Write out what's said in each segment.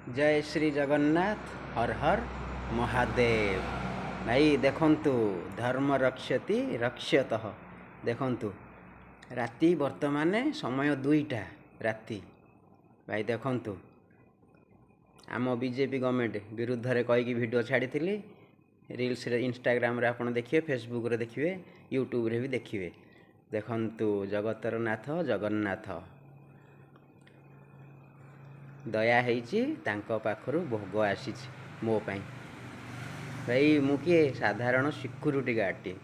जय श्री जगन्नाथ हर हर महादेव। भाई देखंतु धर्म रक्षति रक्षतः। देखंतु राति वर्तमान समय 2टा राति। भाई देखंतु आम बीजेपी गवर्नमेंट विरुद्ध रे कहीकि वीडियो छाड़ी रील्स रे इंस्टाग्राम रे आपण देखिए, फेसबुक रे देखिए, यूट्यूब रे भी देखिए। देखंतु जगतर नाथ जगन्नाथ दया ହେଇଛି ତାଙ୍କ ପାଖରୁ ଭୋଗ ଆସିଛି ମୋ ପାଇଁ। ଭାଇ ମୁଁ କିଏ ସାଧାରଣ ସିକ୍ୟୁରିଟି ଗାର୍ଡଟିଏ,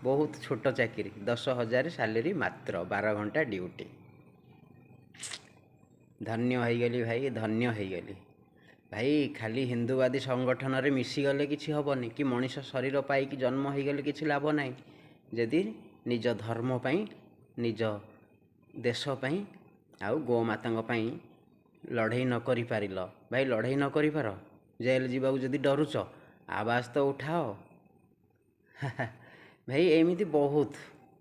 ବହୁତ ଛୋଟ ଚାକିରି, 10,000 ସାଲେରୀ, ମାତ୍ର 12 ଘଣ୍ଟା ଡ୍ୟୁଟି। ଧନ୍ୟ ହେଇଗଲି ଭାଇ, ଧନ୍ୟ ହେଇଗଲି ଭାଇ। ଖାଲି ହିନ୍ଦୁବାଦୀ ସଂଗଠନରେ ମିଶିଗଲେ କିଛି ହେବନି, କି ମଣିଷ ଶରୀର ପାଇକି ଜନ୍ମ ହେଇଗଲେ କିଛି ଲାଭ ନାହିଁ ଯଦି ନିଜ ଧର୍ମ ପାଇଁ, ନିଜ ଦେଶ ପାଇଁ ଆଉ ଗୋମାତାଙ୍କ ପାଇଁ लड़ाई न करि पारिल। भाई लड़ाई न करि पार, जेल जीवाक जदि डरुच आवाज तो उठाओ। भाई एमती बहुत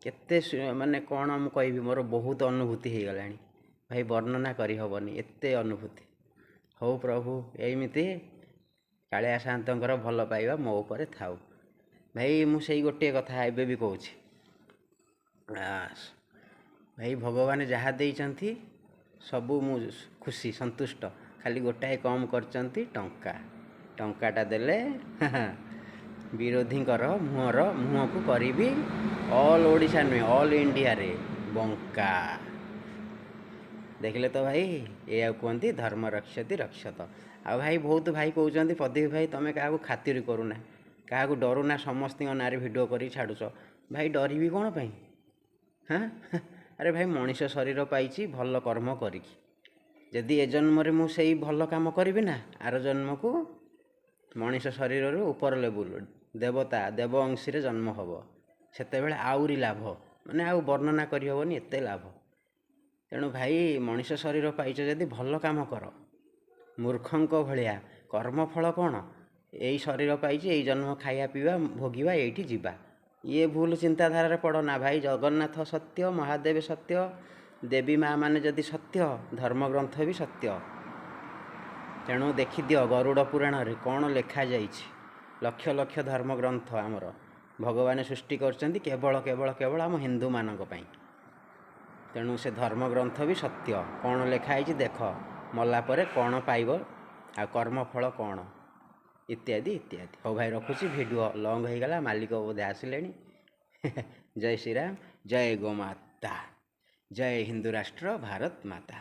केते माने कौन मु कहबी, मोर बहुत अनुभूति हो गला भाई, वर्णना करि हबनी एते अनुभूति। हो प्रभु एमती कालिया शांतर भल पाइबा मो उपरे थाउ। भाई मु सेई गोटे कथा एबे भी कहूँ, भाई भगवान जहाँ देइचंती सबू मु खुशी संतुष्ट। खाली गोटाए कम करचंती टंका। टंकाटा देले विरोधींकर मुहर को करीबी ऑल ओडिशा नुहे ऑल इंडिया रे बंका। देखले तो भाई ये कहती धर्म रक्षति रक्षत। आ भाई बहुत भाई कहते प्रदीप भाई तुम क्या खातिर करूना, क्या डरुना, समस्त नारे भिड कर छाड़ुच। भाई डरबी कौन पाई? हाँ अरे भाई मनीष शरीर पाई भल कर्म करी, जदि ए जन्म मुझे भल काम करी ना, आर जन्म को मनीष शरीर ऊपर लेवल देवता देव अंशी जन्म हम, से आहरी लाभ माने आउ वर्णना करहबनी एत लाभ। तेणु भाई मनीष शरीर पाइच जदि भल काम कर, मूर्खंक भलिया कर्मफल कौन? यही शरीर पाई यही जन्म खाया पीवा भोगिबा यही जीवा, ये भूल चिंताधारा पड़ना भाई। जगन्नाथ सत्य, महादेव सत्य, देवी माँ माने जदि सत्य, धर्मग्रंथ भी सत्य। तेणु देखिदियो गरुड़ पुराण रे कौन लेखा जाइछि। लक्ष लक्ष धर्मग्रंथ आमर भगवान सृष्टि करचंती केवल केवल केवल आम हिंदू मानक पई। तेणु से धर्मग्रंथ भी सत्य। कौन लेखाई देख, मला परे कौन पाइब, आ कर्मफल कौन, इत्यादि इत्यादि। हो भाई रखुची, वीडियो लॉन्ग हो गला, मालिक बोधे आसिले। जय श्री राम, जय गोमाता, जय हिंदू राष्ट्र भारत माता।